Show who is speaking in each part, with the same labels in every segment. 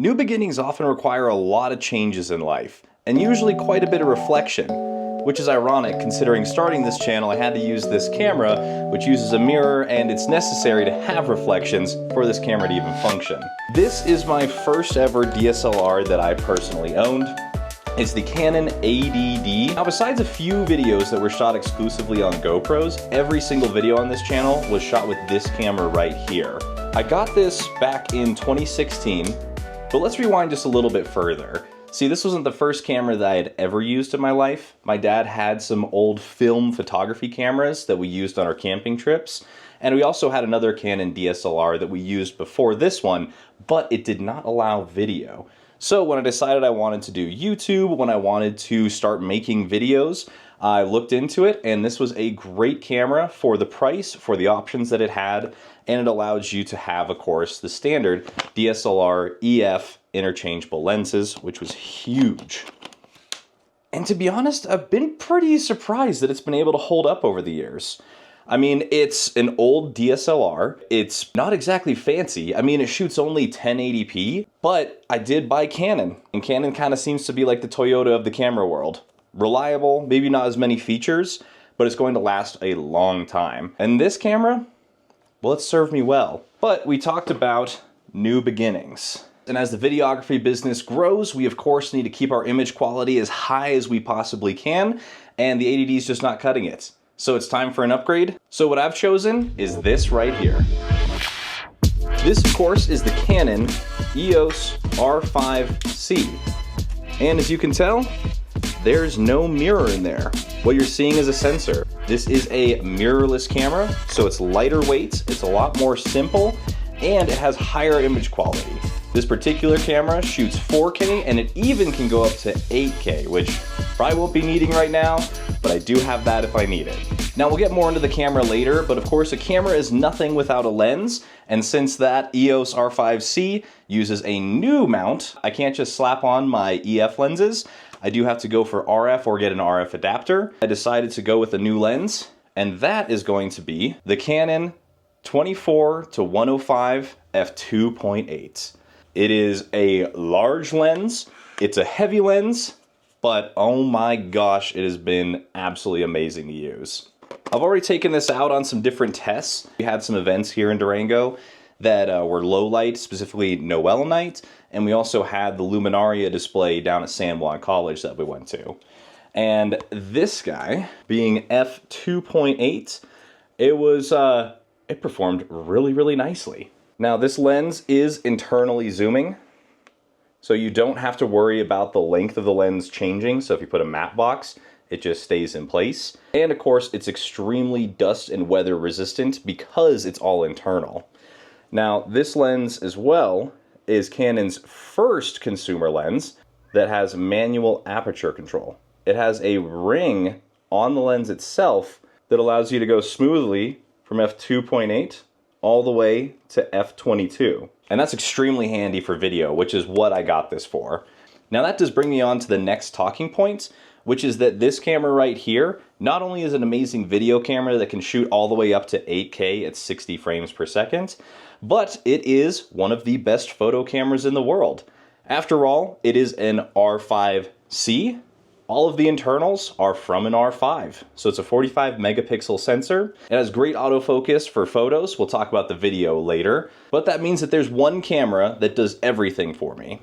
Speaker 1: New beginnings often require a lot of changes in life, and usually quite a bit of reflection, which is ironic considering starting this channel I had to use this camera, which uses a mirror, and it's necessary to have reflections for this camera to even function. This is my first ever DSLR that I personally owned. It's the Canon ADD. Now, besides a few videos that were shot exclusively on GoPros, every single video on this channel was shot with this camera right here. I got this back in 2016, but let's rewind just a little bit further. See, this wasn't the first camera that I had ever used in my life. My dad had some old film photography cameras that we used on our camping trips, and we also had another Canon DSLR that we used before this one, but it did not allow video. So when I decided I wanted to do YouTube, when I wanted to start making videos, I looked into it, and this was a great camera for the price, for the options that it had, and it allows you to have, of course, the standard DSLR EF interchangeable lenses, which was huge. And to be honest, I've been pretty surprised that it's been able to hold up over the years. I mean, it's an old DSLR. It's not exactly fancy. I mean, it shoots only 1080p, but I did buy Canon, and Canon kind of seems to be like the Toyota of the camera world. Reliable, maybe not as many features, but it's going to last a long time. And this camera, well, it served me well. But we talked about new beginnings. And as the videography business grows, we of course need to keep our image quality as high as we possibly can, and the ADD is just not cutting it. So it's time for an upgrade. So what I've chosen is this right here. This, of course, is the Canon EOS R5C. And as you can tell, there's no mirror in there. What you're seeing is a sensor. This is a mirrorless camera, so it's lighter weight, it's a lot more simple, and it has higher image quality. This particular camera shoots 4K, and it even can go up to 8K, which probably won't be needing right now, but I do have that if I need it. Now, we'll get more into the camera later, but of course a camera is nothing without a lens, and since that EOS R5C uses a new mount, I can't just slap on my EF lenses. I do have to go for RF or get an RF adapter. I decided to go with a new lens, and that is going to be the Canon 24-105 f2.8. It is a large lens, it's a heavy lens, but oh my gosh, it has been absolutely amazing to use. I've already taken this out on some different tests. We had some events here in Durango that were low light, specifically Noel night, and we also had the Luminaria display down at San Juan College that we went to. And this guy, being f2.8, it performed really, really nicely. Now, this lens is internally zooming, so you don't have to worry about the length of the lens changing. So if you put a matte box, it just stays in place. And of course, it's extremely dust and weather resistant because it's all internal. Now, this lens as well is Canon's first consumer lens that has manual aperture control. It has a ring on the lens itself that allows you to go smoothly from f2.8 all the way to f22. And that's extremely handy for video, which is what I got this for. Now that does bring me on to the next talking point, which is that this camera right here, not only is an amazing video camera that can shoot all the way up to 8K at 60 frames per second, but it is one of the best photo cameras in the world. After all, it is an R5C. All of the internals are from an R5. So it's a 45 megapixel sensor. It has great autofocus for photos. We'll talk about the video later. But that means that there's one camera that does everything for me.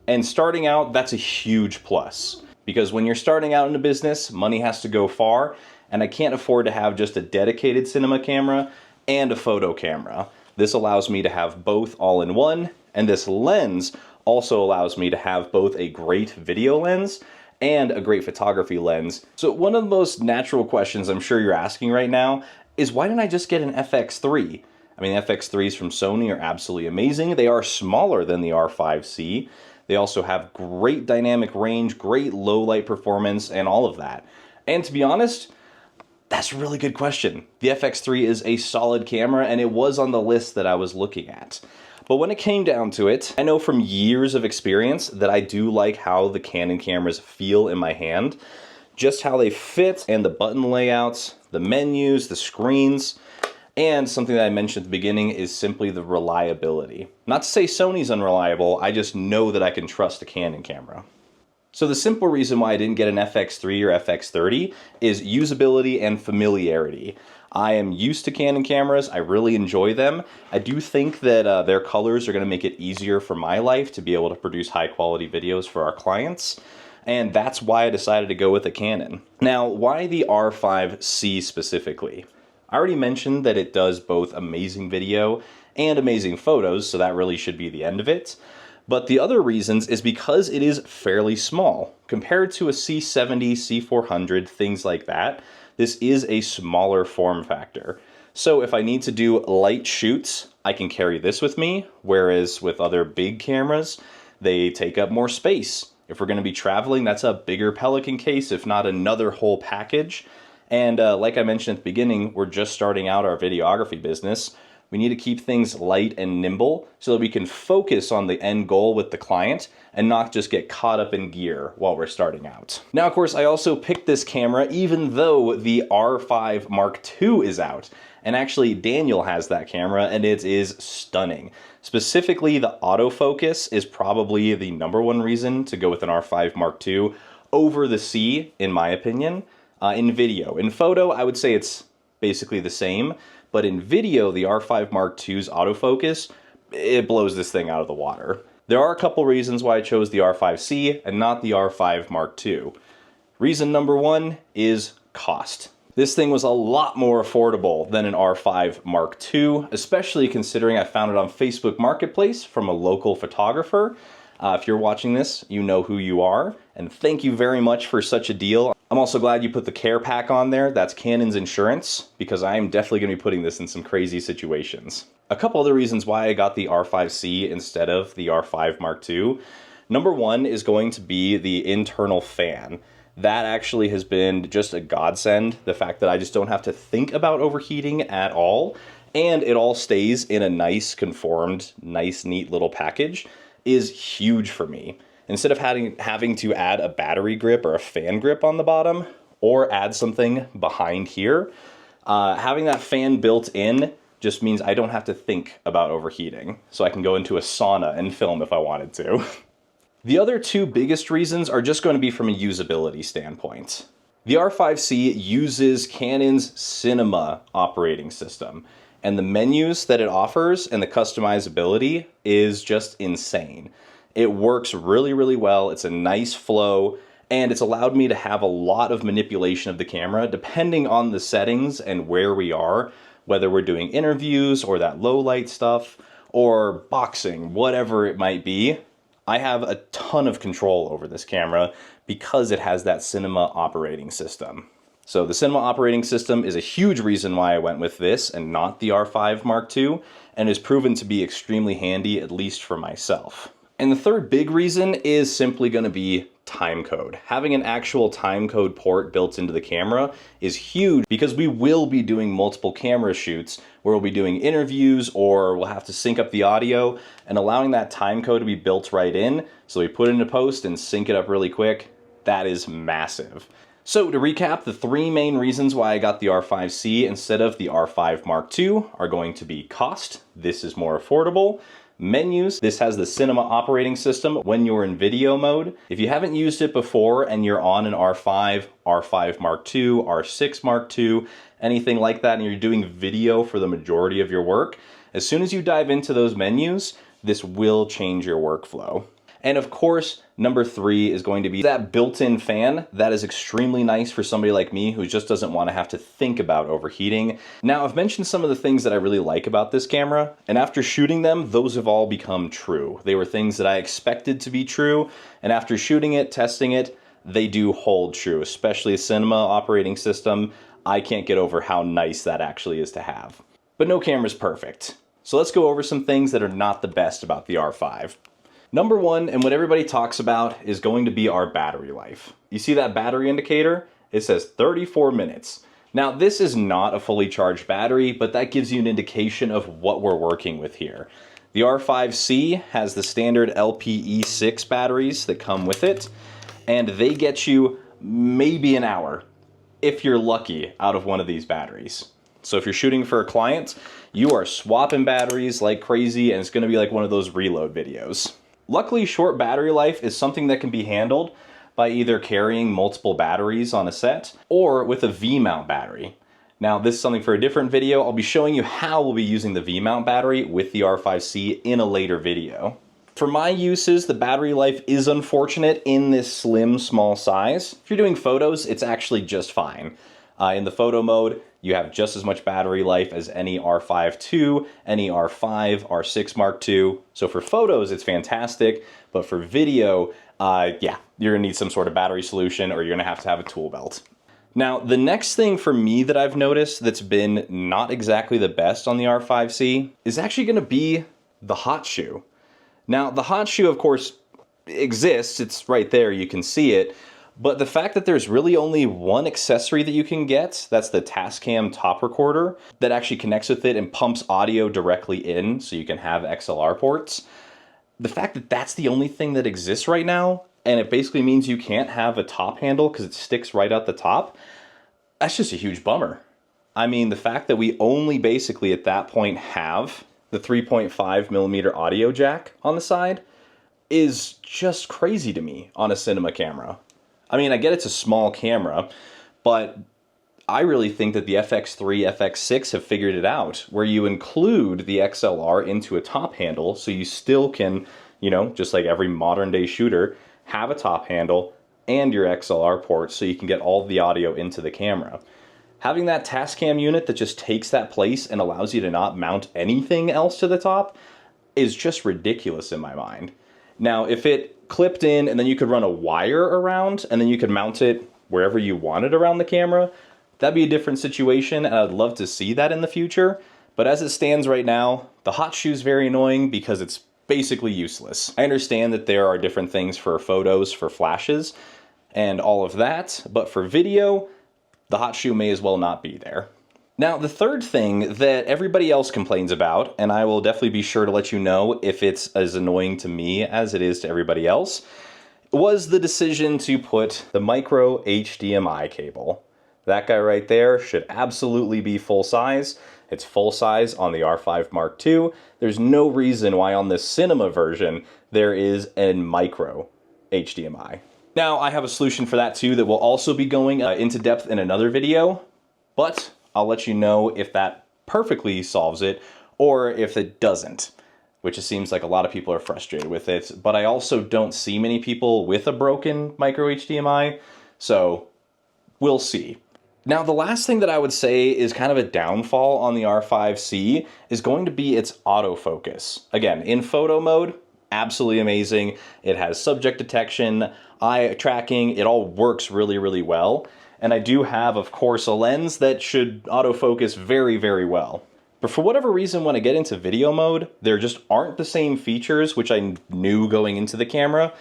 Speaker 1: And starting out, that's a huge plus. Because when you're starting out in a business, money has to go far, and I can't afford to have just a dedicated cinema camera and a photo camera. This allows me to have both all in one, and this lens also allows me to have both a great video lens and a great photography lens. So one of the most natural questions I'm sure you're asking right now is, why didn't I just get an FX3? I mean, FX3s from Sony are absolutely amazing. They are smaller than the R5C. They also have great dynamic range, great low light performance, and all of that. And to be honest, that's a really good question. The FX3 is a solid camera, and it was on the list that I was looking at. But when it came down to it, I know from years of experience that I do like how the Canon cameras feel in my hand. Just how they fit, and the button layouts, the menus, the screens. And something that I mentioned at the beginning is simply the reliability. Not to say Sony's unreliable, I just know that I can trust a Canon camera. So the simple reason why I didn't get an FX3 or FX30 is usability and familiarity. I am used to Canon cameras, I really enjoy them. I do think that their colors are going to make it easier for my life to be able to produce high quality videos for our clients. And that's why I decided to go with a Canon. Now, why the R5C specifically? I already mentioned that it does both amazing video and amazing photos, so that really should be the end of it. But the other reasons is because it is fairly small. Compared to a C70, C400, things like that, this is a smaller form factor. So if I need to do light shoots, I can carry this with me, whereas with other big cameras, they take up more space. If we're going to be traveling, that's a bigger Pelican case, if not another whole package. And like I mentioned at the beginning, we're just starting out our videography business. We need to keep things light and nimble so that we can focus on the end goal with the client and not just get caught up in gear while we're starting out. Now, of course, I also picked this camera even though the R5 Mark II is out. And actually, Daniel has that camera and it is stunning. Specifically, the autofocus is probably the #1 reason to go with an R5 Mark II over the C, in my opinion. In video. In photo, I would say it's basically the same, but in video, the R5 Mark II's autofocus, it blows this thing out of the water. There are a couple reasons why I chose the R5C and not the R5 Mark II. Reason #1 is cost. This thing was a lot more affordable than an R5 Mark II, especially considering I found it on Facebook Marketplace from a local photographer. If you're watching this, you know who you are, and thank you very much for such a deal. I'm also glad you put the care pack on there. That's Canon's insurance, because I am definitely going to be putting this in some crazy situations. A couple other reasons why I got the R5C instead of the R5 Mark II. #1 is going to be the internal fan. That actually has been just a godsend. The fact that I just don't have to think about overheating at all, and it all stays in a nice, conformed, nice, neat little package is huge for me. Instead of having to add a battery grip or a fan grip on the bottom, or add something behind here, having that fan built in just means I don't have to think about overheating. So I can go into a sauna and film if I wanted to. The other two biggest reasons are just going to be from a usability standpoint. The R5C uses Canon's Cinema operating system, and the menus that it offers and the customizability is just insane. It works really, really well. It's a nice flow, and it's allowed me to have a lot of manipulation of the camera depending on the settings and where we are, whether we're doing interviews or that low light stuff or boxing, whatever it might be. I have a ton of control over this camera because it has that Cinema operating system. So the Cinema operating system is a huge reason why I went with this and not the R5 Mark II, and is proven to be extremely handy, at least for myself. And the third big reason is simply going to be timecode. Having an actual timecode port built into the camera is huge because we will be doing multiple camera shoots where we'll be doing interviews or we'll have to sync up the audio, and allowing that timecode to be built right in so we put it into post and sync it up really quick, that is massive. So to recap, the three main reasons why I got the R5C instead of the R5 Mark II are going to be cost. This is more affordable. Menus, this has the Cinema operating system when you're in video mode. If you haven't used it before and you're on an R5, R5 Mark II, R6 Mark II, anything like that, and you're doing video for the majority of your work, as soon as you dive into those menus, this will change your workflow. And of course, #3 is going to be that built-in fan. That is extremely nice for somebody like me who just doesn't want to have to think about overheating. Now, I've mentioned some of the things that I really like about this camera, and after shooting them, those have all become true. They were things that I expected to be true, and after shooting it, testing it, they do hold true, especially a Cinema operating system. I can't get over how nice that actually is to have. But no camera's perfect. So let's go over some things that are not the best about the R5. #1, and what everybody talks about, is going to be our battery life. You see that battery indicator? It says 34 minutes. Now, this is not a fully charged battery, but that gives you an indication of what we're working with here. The R5C has the standard LPE6 batteries that come with it, and they get you maybe an hour, if you're lucky, out of one of these batteries. So if you're shooting for a client, you are swapping batteries like crazy, and it's gonna be like one of those reload videos. Luckily, short battery life is something that can be handled by either carrying multiple batteries on a set or with a V-mount battery. Now, this is something for a different video. I'll be showing you how we'll be using the V-mount battery with the R5C in a later video. For my uses, the battery life is unfortunate in this slim, small size. If you're doing photos, it's actually just fine. In the photo mode, you have just as much battery life as any R5 II, any R5, R6 Mark II. So for photos, it's fantastic, but for video, yeah, you're gonna need some sort of battery solution, or you're gonna have to have a tool belt. Now, the next thing for me that I've noticed that's been not exactly the best on the R5C is actually gonna be the hot shoe. Now, the hot shoe, of course, exists. It's right there, you can see it. But the fact that there's really only one accessory that you can get, that's the Tascam top recorder, that actually connects with it and pumps audio directly in so you can have XLR ports. The fact that that's the only thing that exists right now, and it basically means you can't have a top handle because it sticks right out the top, that's just a huge bummer. I mean, the fact that we only basically at that point have the 3.5mm audio jack on the side is just crazy to me on a cinema camera. I mean, I get it's a small camera, but I really think that the FX3, FX6 have figured it out, where you include the XLR into a top handle so you still can, you know, just like every modern day shooter, have a top handle and your XLR port so you can get all the audio into the camera. Having that Tascam unit that just takes that place and allows you to not mount anything else to the top is just ridiculous in my mind. Now, if it clipped in and then you could run a wire around and then you could mount it wherever you wanted around the camera, that'd be a different situation, and I'd love to see that in the future. But as it stands right now, the hot shoe is very annoying because it's basically useless. I understand that there are different things for photos, for flashes, and all of that, but for video, the hot shoe may as well not be there. Now, the third thing that everybody else complains about, and I will definitely be sure to let you know if it's as annoying to me as it is to everybody else, was the decision to put the micro HDMI cable. That guy right there should absolutely be full size. It's full size on the R5 Mark II. There's no reason why on this cinema version there is a micro HDMI. Now, I have a solution for that too that will also be going into depth in another video, but I'll let you know if that perfectly solves it or if it doesn't, which it seems like a lot of people are frustrated with it. But I also don't see many people with a broken micro HDMI, so we'll see. Now, the last thing that I would say is kind of a downfall on the R5C is going to be its autofocus. Again, in photo mode, absolutely amazing. It has subject detection, eye tracking, it all works really, really well. And I do have, of course, a lens that should autofocus very, very well. But for whatever reason, when I get into video mode, there just aren't the same features, which I knew going into the camera,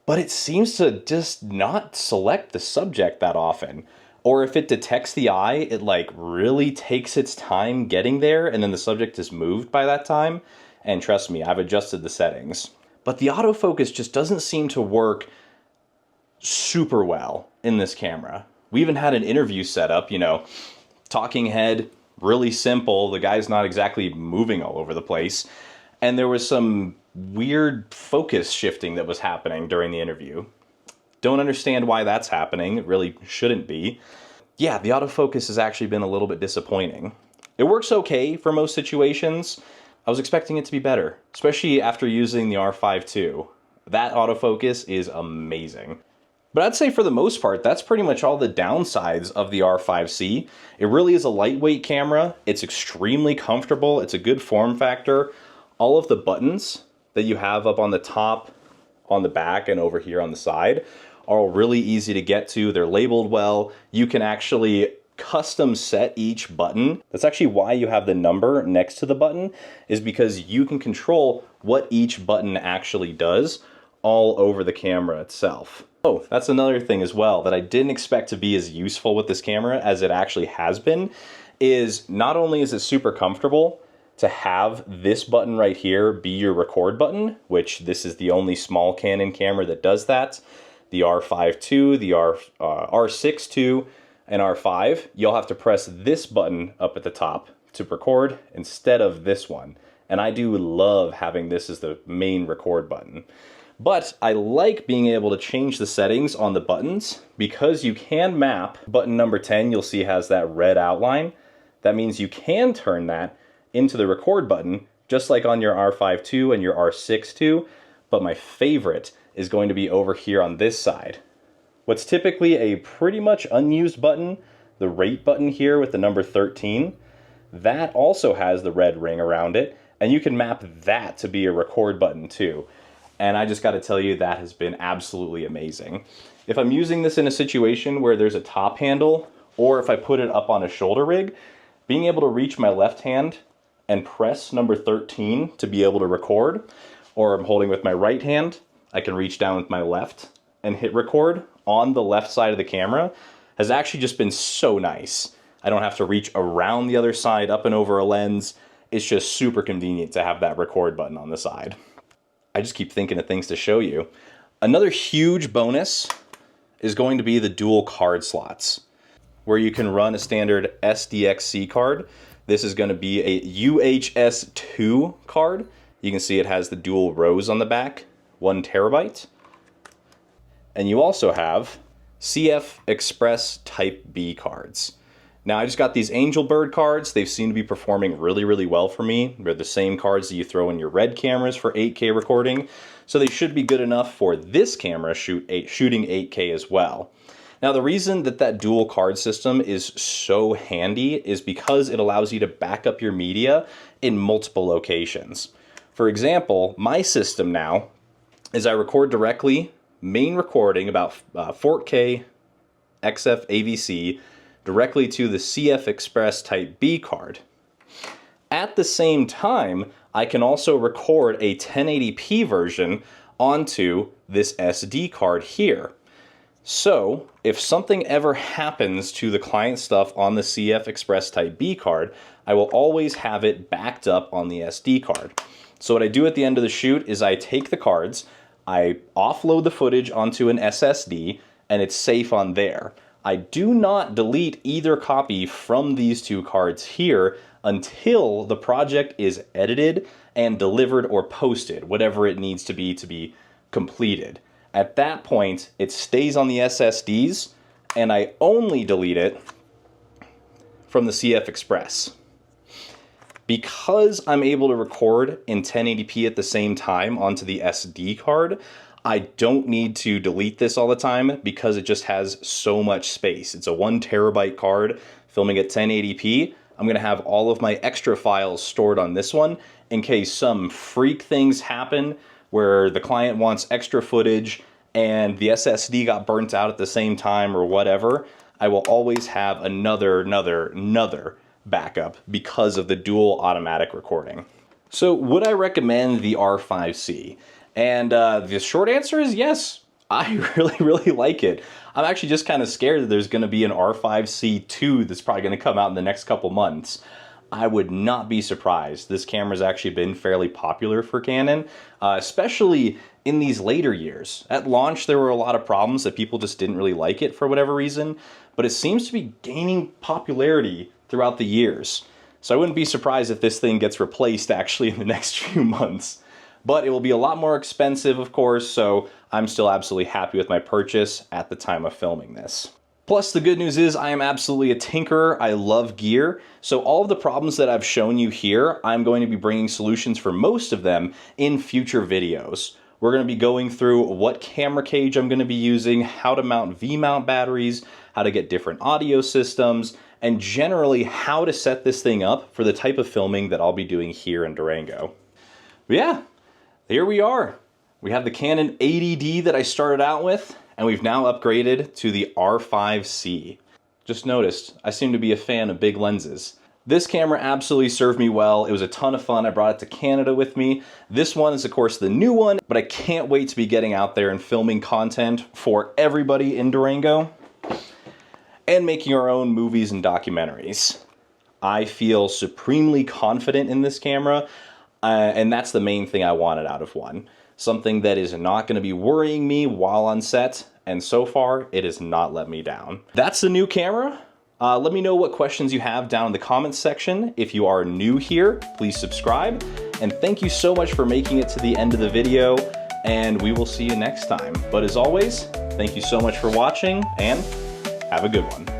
Speaker 1: but it seems to just not select the subject that often. Or if it detects the eye, it like really takes its time getting there, and then the subject is moved by that time. And trust me, I've adjusted the settings. But the autofocus just doesn't seem to work super well in this camera. We even had an interview set up, you know, talking head, really simple. The guy's not exactly moving all over the place. And there was some weird focus shifting that was happening during the interview. Don't understand why that's happening. It really shouldn't be. Yeah, the autofocus has actually been a little bit disappointing. It works okay for most situations. I was expecting it to be better, especially after using the R5 II. That autofocus is amazing. But I'd say for the most part, that's pretty much all the downsides of the R5C. It really is a lightweight camera. It's extremely comfortable. It's a good form factor. All of the buttons that you have up on the top, on the back, and over here on the side are all really easy to get to. They're labeled well. You can actually custom set each button. That's actually why you have the number next to the button, is because you can control what each button actually does all over the camera itself. Oh, that's another thing as well that I didn't expect to be as useful with this camera as it actually has been, is not only is it super comfortable to have this button right here be your record button, which this is the only small Canon camera that does that. The R5 II, the R6 II, an R5, you'll have to press this button up at the top to record instead of this one. And I do love having this as the main record button. But I like being able to change the settings on the buttons because you can map. Button number 10, you'll see has that red outline. That means you can turn that into the record button, just like on your R5 II and your R6 II. But my favorite is going to be over here on this side. What's typically a pretty much unused button, the rate button here with the number 13, that also has the red ring around it, and you can map that to be a record button too. And I just gotta tell you, that has been absolutely amazing. If I'm using this in a situation where there's a top handle, or if I put it up on a shoulder rig, being able to reach my left hand and press number 13 to be able to record, or I'm holding with my right hand, I can reach down with my left and hit record on the left side of the camera, has actually just been so nice. I don't have to reach around the other side, up and over a lens. It's just super convenient to have that record button on the side. I just keep thinking of things to show you. Another huge bonus is going to be the dual card slots, where you can run a standard SDXC card. This is going to be a UHS-2 card. You can see it has the dual rows on the back, 1 terabyte. And you also have CF Express Type B cards. Now, I just got these Angel Bird cards. They've seemed to be performing really, really well for me. They're the same cards that you throw in your RED cameras for 8K recording, so they should be good enough for this camera shooting 8K as well. Now, the reason that that dual card system is so handy is because it allows you to back up your media in multiple locations. For example, my system now is I record directly, main recording about 4K XF AVC, directly to the CF Express Type B card. At the same time, I can also record a 1080p version onto this SD card here. So, if something ever happens to the client stuff on the CF Express Type B card, I will always have it backed up on the SD card. So what I do at the end of the shoot is I take the cards, I offload the footage onto an SSD, and it's safe on there. I do not delete either copy from these two cards here until the project is edited and delivered or posted, whatever it needs to be completed. At that point, it stays on the SSDs, and I only delete it from the CF Express. Because I'm able to record in 1080p at the same time onto the SD card, I don't need to delete this all the time because it just has so much space. It's a 1 terabyte card filming at 1080p. I'm gonna have all of my extra files stored on this one in case some freak things happen where the client wants extra footage and the SSD got burnt out at the same time or whatever. I will always have another backup because of the dual automatic recording. So would I recommend the R5C? And the short answer is yes. I really like it. I'm actually just kind of scared that there's going to be an R5C 2 that's probably going to come out in the next couple months. I would not be surprised. This camera's actually been fairly popular for Canon, especially in these later years. At launch, there were a lot of problems that people just didn't really like it for whatever reason, but it seems to be gaining popularity throughout the years. So I wouldn't be surprised if this thing gets replaced actually in the next few months. But it will be a lot more expensive, of course, so I'm still absolutely happy with my purchase at the time of filming this. Plus, the good news is I am absolutely a tinkerer. I love gear. So all of the problems that I've shown you here, I'm going to be bringing solutions for most of them in future videos. We're going to be going through what camera cage I'm going to be using, how to mount V-mount batteries, how to get different audio systems, and generally how to set this thing up for the type of filming that I'll be doing here in Durango. But yeah, here we are. We have the Canon 80D that I started out with, and we've now upgraded to the R5C. Just noticed, I seem to be a fan of big lenses. This camera absolutely served me well. It was a ton of fun. I brought it to Canada with me. This one is, of course, the new one, but I can't wait to be getting out there and filming content for everybody in Durango and making our own movies and documentaries. I feel supremely confident in this camera, and that's the main thing I wanted out of one. Something that is not going to be worrying me while on set, and so far, it has not let me down. That's the new camera. Let me know what questions you have down in the comments section. If you are new here, please subscribe. And thank you so much for making it to the end of the video, and we will see you next time. But as always, thank you so much for watching, and have a good one.